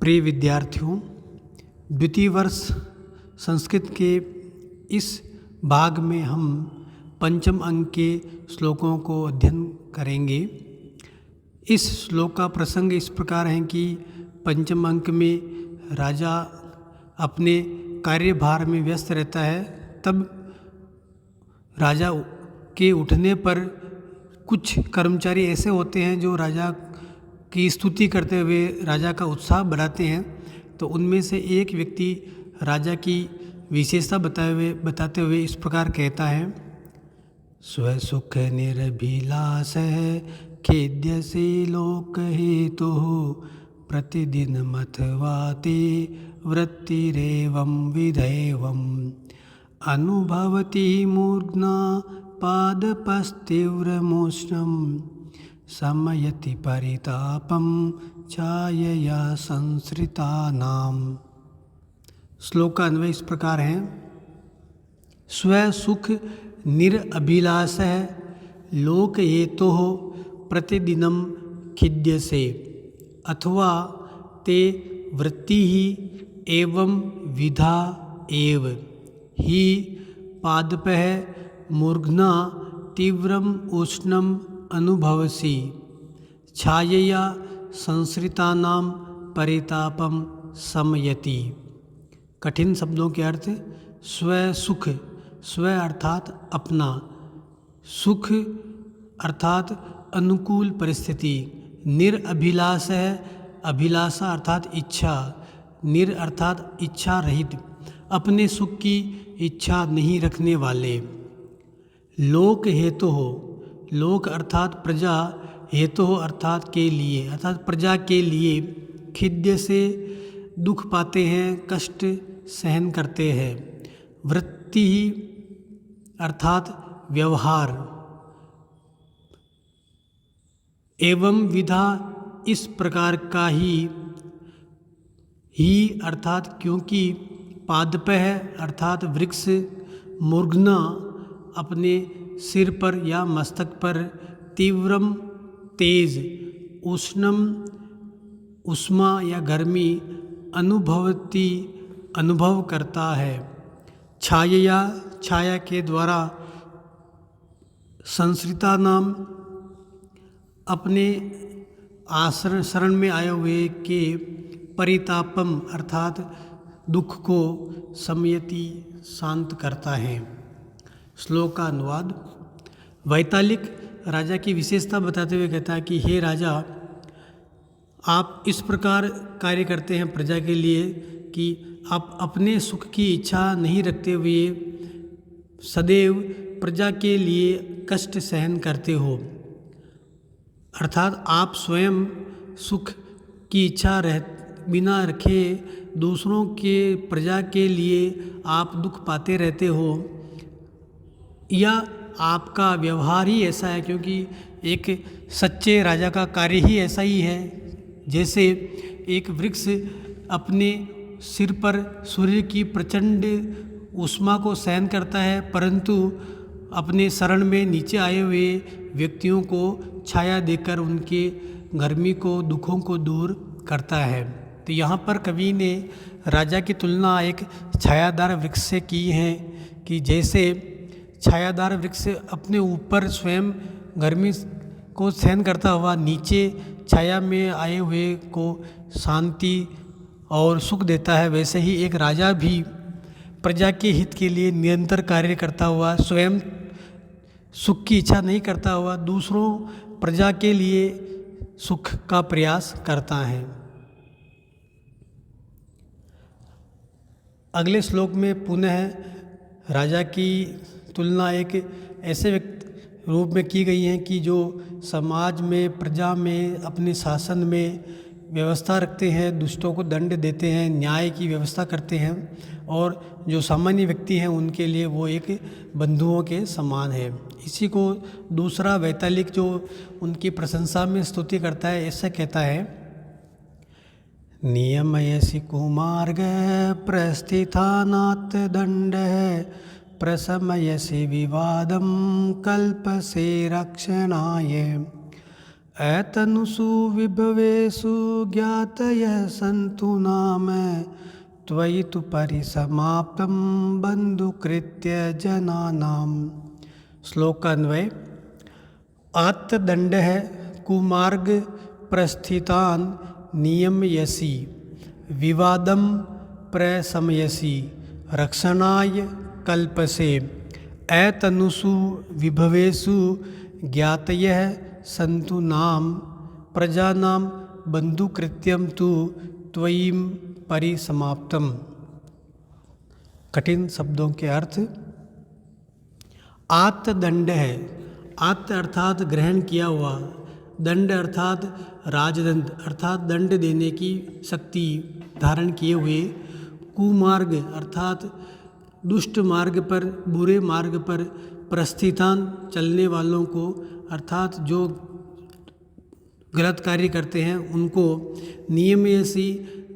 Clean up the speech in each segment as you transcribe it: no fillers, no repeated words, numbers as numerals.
प्रिय विद्यार्थियों, द्वितीय वर्ष संस्कृत के इस भाग में हम पंचम अंक के श्लोकों को अध्ययन करेंगे। इस श्लोक का प्रसंग इस प्रकार है कि पंचम अंक में राजा अपने कार्यभार में व्यस्त रहता है। तब राजा के उठने पर कुछ कर्मचारी ऐसे होते हैं जो राजा की स्तुति करते हुए राजा का उत्साह बढ़ाते हैं। तो उनमें से एक व्यक्ति राजा की विशेषता बताते हुए इस प्रकार कहता है, स्वसुख निर्भिलाष खेद्यसे लोक हेतु प्रतिदिन मथवाते वृत्तिरेवं विधैवम् अनुभवति मूर्ध्ना पादपस्तीव्रमोष्णं शमयति परितापं छायया संसृतानाम्। श्लोक का अन्वय इस प्रकार है। स्वसुख निरभिलाषः लोक हेतोः प्रतिदिनं खिद्यसे अथवा ते वृत्तिः एवं विधा एव हि पादपः मूर्ध्ना तीव्रम उष्णम अनुभवसि छायया संसृतानां परितापम शमयति। कठिन शब्दों के अर्थ। स्व सुख, स्व अर्थात अपना, सुख अर्थात अनुकूल परिस्थिति, निरभिलाष है, अभिलाषा अर्थात इच्छा, निर अर्थात इच्छा रहित, अपने सुख की इच्छा नहीं रखने वाले। लोक हेतु हो, लोक अर्थात प्रजा, हेतु अर्थात के लिए, अर्थात प्रजा के लिए, खिद्य से दुख पाते हैं, कष्ट सहन करते हैं। वृत्ति अर्थात व्यवहार, एवं विधा इस प्रकार का ही अर्थात क्योंकि, पादपः अर्थात वृक्ष, मूर्ध्ना अपने सिर पर या मस्तक पर, तीव्रम तेज, उष्णम उष्मा या गर्मी, अनुभवती अनुभव करता है, छायया छाया के द्वारा, संसृता नाम अपने आश्रय शरण में आए हुए के, परितापम अर्थात दुख को, शमयति शांत करता है। श्लोक का अनुवाद। वैतालिक राजा की विशेषता बताते हुए कहता है कि हे राजा, आप इस प्रकार कार्य करते हैं प्रजा के लिए कि आप अपने सुख की इच्छा नहीं रखते हुए सदैव प्रजा के लिए कष्ट सहन करते हो। अर्थात आप स्वयं सुख की इच्छा बिना रखे दूसरों के प्रजा के लिए आप दुख पाते रहते हो, या आपका व्यवहार ही ऐसा है, क्योंकि एक सच्चे राजा का कार्य ही ऐसा ही है। जैसे एक वृक्ष अपने सिर पर सूर्य की प्रचंड उष्मा को सहन करता है, परंतु अपने शरण में नीचे आए हुए व्यक्तियों को छाया देकर उनके गर्मी को, दुखों को दूर करता है। तो यहाँ पर कवि ने राजा की तुलना एक छायादार वृक्ष से की है कि जैसे छायादार वृक्ष अपने ऊपर स्वयं गर्मी को सहन करता हुआ नीचे छाया में आए हुए को शांति और सुख देता है, वैसे ही एक राजा भी प्रजा के हित के लिए निरंतर कार्य करता हुआ, स्वयं सुख की इच्छा नहीं करता हुआ, दूसरों प्रजा के लिए सुख का प्रयास करता है। अगले श्लोक में पुनः राजा की तुलना एक ऐसे रूप में की गई है कि जो समाज में, प्रजा में, अपने शासन में व्यवस्था रखते हैं, दुष्टों को दंड देते हैं, न्याय की व्यवस्था करते हैं, और जो सामान्य व्यक्ति हैं उनके लिए वो एक बंधुओं के समान है। इसी को दूसरा वैतालिक जो उनकी प्रशंसा में स्तुति करता है, ऐसा कहता है, नियमयसि कुमार्ग प्रस्थितानात् दण्डः प्रशमयसि विवादं कल्पसे रक्षणाय ऐतनुषु विभवेषु ज्ञातयः सन्तु नाम त्वयि तु परिसमाप्तं बन्धुकृत्य जनानां। श्लोकान्वय। आत्तदण्डः कुमार्ग प्रस्थितान् नियमयसि विवादं प्रशमयसि रक्षणाय कल्पसे। ऐतनुषु विभवेषु ज्ञातयः सन्तु नाम प्रजानां बन्धुकृत्यं तु त्वयि परिसमाप्तम। कठिन शब्दों के अर्थ। आत्तदंड है। आत्त अर्थात ग्रहण किया हुआ, दंड अर्थात राजदंड अर्थात दंड देने की शक्ति धारण किए हुए, कुमार्ग अर्थात दुष्ट मार्ग पर, बुरे मार्ग पर, प्रस्थितान चलने वालों को अर्थात जो गलत कार्य करते हैं उनको, नियमयसि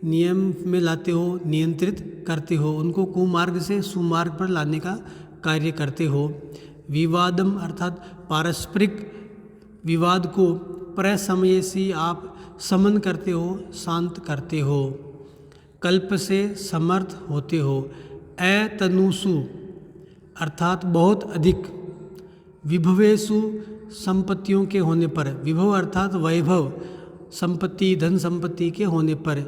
नियम में लाते हो, नियंत्रित करते हो, उनको कुमार्ग से सुमार्ग पर लाने का कार्य करते हो। विवादम अर्थात पारस्परिक विवाद को, प्रशमयसि आप समन करते हो, शांत करते हो, कल्प से समर्थ होते हो। ऐतनुषु अर्थात बहुत अधिक, विभवेषु संपत्तियों के होने पर, विभव अर्थात वैभव, संपत्ति धन संपत्ति के होने पर,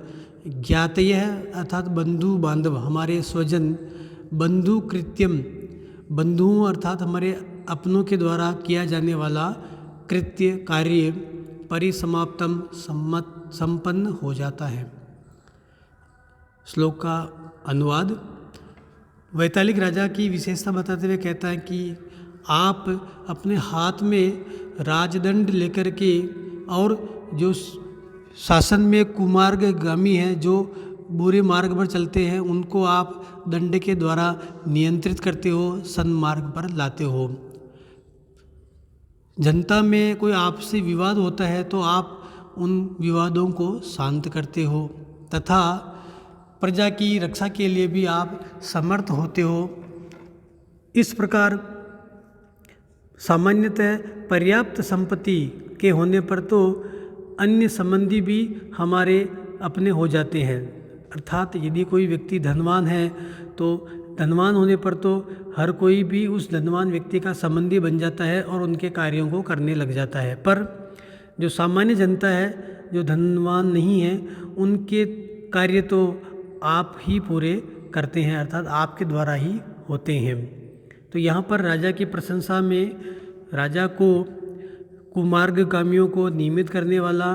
ज्ञातयः अर्थात बंधु बांधव हमारे स्वजन, बंधु कृत्यम बंधुओं अर्थात हमारे अपनों के द्वारा किया जाने वाला कृत्य कार्य, परिसमाप्तम संपन्न हो जाता है। श्लोक का अनुवाद। वैतालिक राजा की विशेषता बताते हुए कहता है कि आप अपने हाथ में राजदंड लेकर के, और जो शासन में कुमार्गगामी हैं, जो बुरे मार्ग पर चलते हैं, उनको आप दंड के द्वारा नियंत्रित करते हो, सन्मार्ग पर लाते हो। जनता में कोई आपसे विवाद होता है तो आप उन विवादों को शांत करते हो, तथा प्रजा की रक्षा के लिए भी आप समर्थ होते हो। इस प्रकार सामान्यतः पर्याप्त संपत्ति के होने पर तो अन्य संबंधी भी हमारे अपने हो जाते हैं। अर्थात यदि कोई व्यक्ति धनवान है तो धनवान होने पर तो हर कोई भी उस धनवान व्यक्ति का संबंधी बन जाता है और उनके कार्यों को करने लग जाता है। पर जो सामान्य जनता है, जो धनवान नहीं है, उनके कार्य तो आप ही पूरे करते हैं, अर्थात आपके द्वारा ही होते हैं। तो यहाँ पर राजा की प्रशंसा में राजा को कुमार्गगामियों को नियमित करने वाला,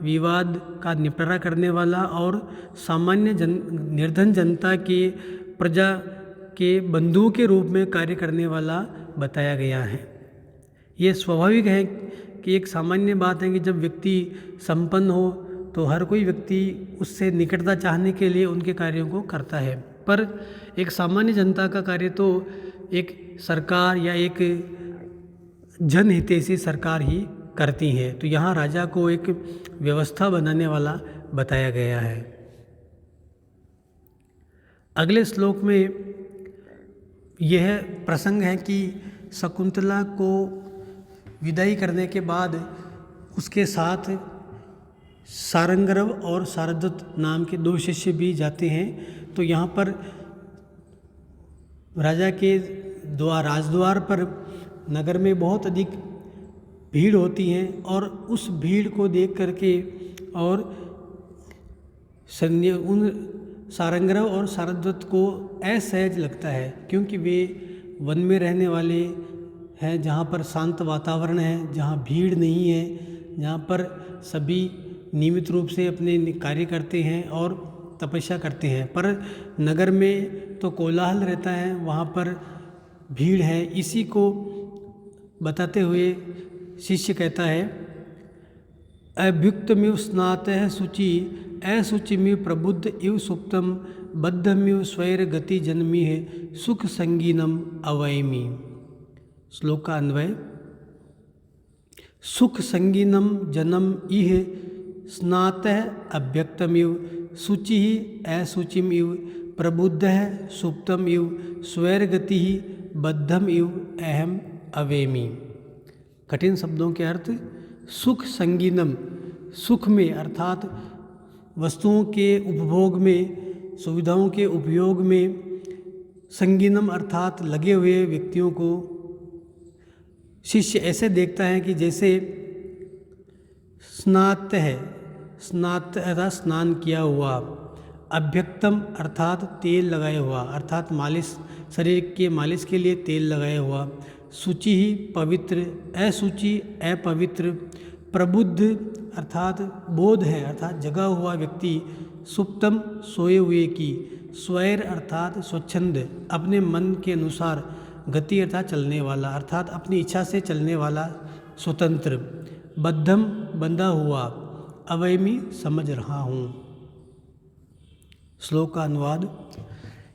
विवाद का निपटारा करने वाला और सामान्य निर्धन जनता के, प्रजा के बंधुओं के रूप में कार्य करने वाला बताया गया है। ये स्वाभाविक है कि एक सामान्य बात है कि जब व्यक्ति संपन्न हो तो हर कोई व्यक्ति उससे निकटता चाहने के लिए उनके कार्यों को करता है। पर एक सामान्य जनता का कार्य तो एक सरकार या एक जनहितैषी सरकार ही करती है। तो यहाँ राजा को एक व्यवस्था बनाने वाला बताया गया है। अगले श्लोक में यह प्रसंग है कि शकुंतला को विदाई करने के बाद उसके साथ सारंगरव और शारदत्त नाम के 2 शिष्य भी जाते हैं। तो यहाँ पर राजा के राजद्वार पर नगर में बहुत अधिक भीड़ होती है और उस भीड़ को देख करके और उन सारंगरव और शारदत्त को असहज लगता है, क्योंकि वे वन में रहने वाले हैं जहाँ पर शांत वातावरण है, जहाँ भीड़ नहीं है, जहाँ पर सभी नियमित रूप से अपने कार्य करते हैं और तपस्या करते हैं। पर नगर में तो कोलाहल रहता है, वहाँ पर भीड़ है। इसी को बताते हुए शिष्य कहता है, अभ्युक्तमिव स्नातः शुचि असुचिमिव प्रबुद्ध इव सुप्तम बद्धमिव स्वैर गति जन्मीह सुख संगीनम अवैमी। श्लोक का अन्वय। सुख संगीनम जन्म इह स्नातः अभ्यक्तमिव शुचि असुचिम इव प्रबुद्ध सुप्तम इव स्वैरगति बद्धम इव अहम अवेमी। कठिन शब्दों के अर्थ। सुख संगीनम, सुख में अर्थात वस्तुओं के उपभोग में, सुविधाओं के उपयोग में, संगीनम अर्थात लगे हुए व्यक्तियों को शिष्य ऐसे देखता है कि जैसे स्नात है, स्नात अर्थात स्नान किया हुआ, अभ्यक्तम अर्थात तेल लगाया हुआ, अर्थात मालिश, शरीर के मालिश के लिए तेल लगाया हुआ, शुचि ही पवित्र, अशुचि अपवित्र, प्रबुद्ध अर्थात बोध है अर्थात जगा हुआ व्यक्ति, सुप्तम सोए हुए की, स्वैर अर्थात स्वच्छंद अपने मन के अनुसार, गति अर्थात चलने वाला अर्थात अपनी इच्छा से चलने वाला, स्वतंत्र, बद्धम बंधा हुआ, अवयमी समझ रहा हूँ। श्लोक का अनुवाद।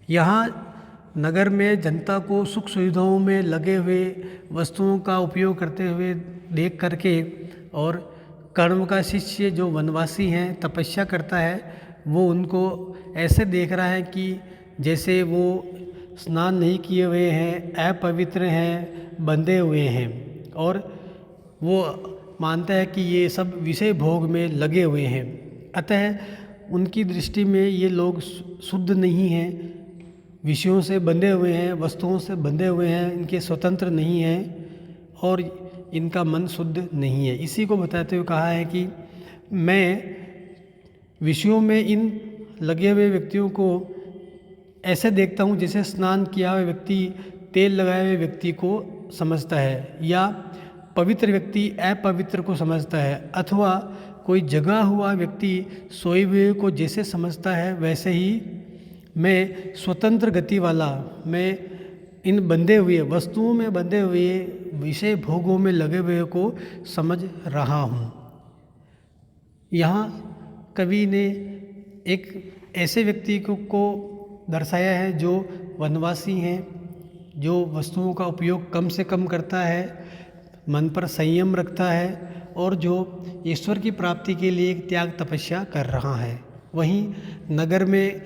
यहाँ नगर में जनता को सुख सुविधाओं में लगे हुए वस्तुओं का उपयोग करते हुए देख करके और कर्म का शिष्य जो वनवासी हैं, तपस्या करता है, वो उनको ऐसे देख रहा है कि जैसे वो स्नान नहीं किए हुए हैं, अपवित्र हैं, बंधे हुए हैं, और वो मानता है कि ये सब विषय भोग में लगे हुए हैं। अतः उनकी दृष्टि में ये लोग शुद्ध नहीं हैं, विषयों से बंधे हुए हैं, वस्तुओं से बंधे हुए हैं, इनके स्वतंत्र नहीं हैं और इनका मन शुद्ध नहीं है। इसी को बताते हुए कहा है कि मैं विषयों में इन लगे हुए व्यक्तियों को ऐसे देखता हूँ जैसे स्नान किया हुआ व्यक्ति तेल लगाए हुए व्यक्ति को समझता है, या पवित्र व्यक्ति अपवित्र को समझता है, अथवा कोई जगा हुआ व्यक्ति सोए हुए को जैसे समझता है, वैसे ही मैं स्वतंत्र गति वाला, मैं इन बंधे हुए वस्तुओं में बंधे हुए विषय भोगों में लगे हुए को समझ रहा हूँ। यहाँ कवि ने एक ऐसे व्यक्ति को दर्शाया है जो वनवासी हैं, जो वस्तुओं का उपयोग कम से कम करता है, मन पर संयम रखता है और जो ईश्वर की प्राप्ति के लिए त्याग तपस्या कर रहा है। वहीं नगर में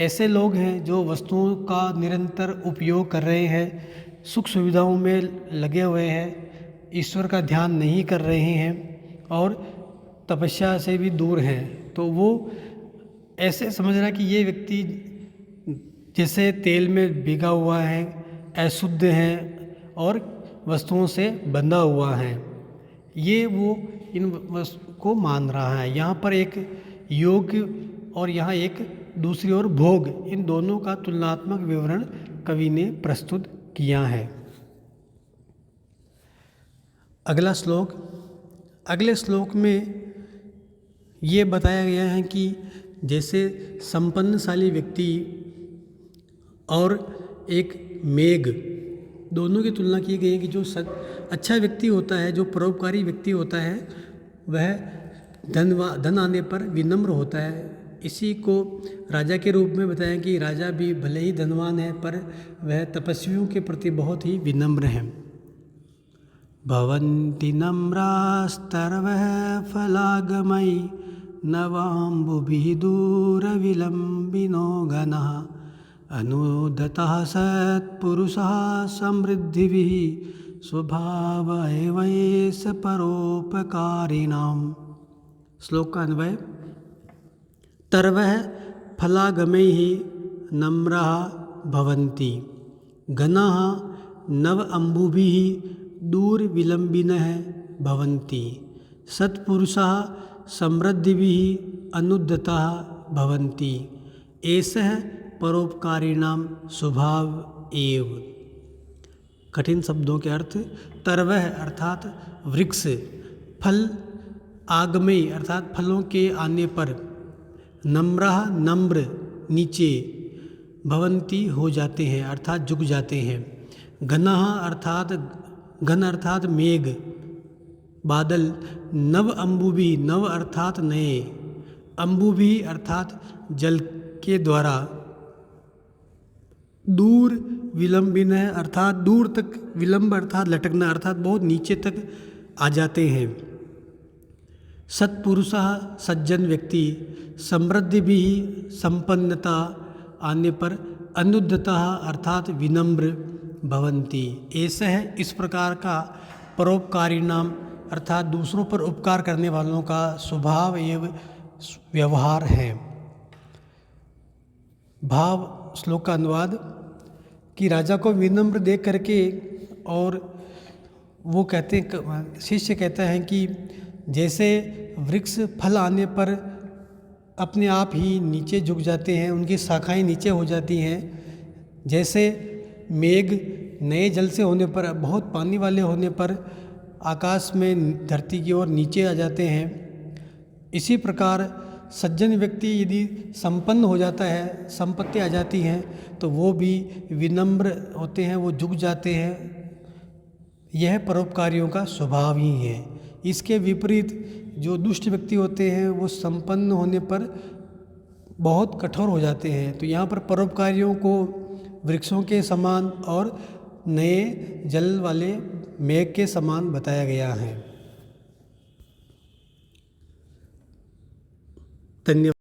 ऐसे लोग हैं जो वस्तुओं का निरंतर उपयोग कर रहे हैं, सुख सुविधाओं में लगे हुए हैं, ईश्वर का ध्यान नहीं कर रहे हैं और तपस्या से भी दूर हैं। तो वो ऐसे समझ रहा है कि ये व्यक्ति जैसे तेल में भीगा हुआ है, अशुद्ध है और वस्तुओं से बंधा हुआ है, ये वो इन को मान रहा है। यहाँ पर एक योग और यहाँ एक दूसरी ओर भोग, इन दोनों का तुलनात्मक विवरण कवि ने प्रस्तुत किया है। अगला श्लोक। अगले श्लोक में ये बताया गया है कि जैसे संपन्नशाली व्यक्ति और एक मेघ, दोनों की तुलना की गई है कि जो अच्छा व्यक्ति होता है, जो परोपकारी व्यक्ति होता है, वह धन आने पर विनम्र होता है। इसी को राजा के रूप में बताया कि राजा भी भले ही धनवान है पर वह तपस्वियों के प्रति बहुत ही विनम्र हैं। भवन्ति नम्रास्तर्वः फलागमयी नवाम्बुभिः दूरविलम्बिनो गणः अनुदतः सत्पुरुषः समृद्धिभिः स्वभाव एवैष परोपकारिणाम्। श्लोक का अन्वय। तर्वः फलागमैः नम्राः भवन्ति, गणाः नव अम्बुभिः दूरविलम्बिनः भवन्ति, सत्पुरुषाः समृद्धिभिः अनुद्यताः भवन्ति, एषः परोपकारिणां स्वभाव एव। कठिन शब्दों के अर्थ। तरवह अर्थात वृक्ष, फल आगमय अर्थात फलों के आने पर, नम्रः नम्र नीचे, भवन्ति हो जाते हैं अर्थात झुक जाते हैं, घनः अर्थात घन अर्थात मेघ बादल, नव अम्बुभी नव अर्थात नए, अम्बुभी अर्थात जल के द्वारा, दूर विलंबिन है अर्थात दूर तक, विलंब अर्थात लटकना अर्थात बहुत नीचे तक आ जाते हैं। सत्पुरुषः सज्जन व्यक्ति, समृद्धि भी संपन्नता आने पर, अनुद्धतः अर्थात विनम्र भवन्ति, ऐसा है इस प्रकार का परोपकारी नाम अर्थात दूसरों पर उपकार करने वालों का स्वभाव एवं व्यवहार है। भाव श्लोक का अनुवाद कि राजा को विनम्र देख करके और वो कहते, शिष्य कहता है कि जैसे वृक्ष फल आने पर अपने आप ही नीचे झुक जाते हैं, उनकी शाखाएं नीचे हो जाती हैं, जैसे मेघ नए जल से होने पर, बहुत पानी वाले होने पर आकाश में धरती की ओर नीचे आ जाते हैं, इसी प्रकार सज्जन व्यक्ति यदि संपन्न हो जाता है, संपत्ति आ जाती हैं, तो वो भी विनम्र होते हैं, वो झुक जाते हैं। यह परोपकारियों का स्वभाव ही है। इसके विपरीत जो दुष्ट व्यक्ति होते हैं वो संपन्न होने पर बहुत कठोर हो जाते हैं। तो यहाँ पर परोपकारियों को वृक्षों के समान और नए जल वाले मेघ के समान बताया गया है। धन्यवाद।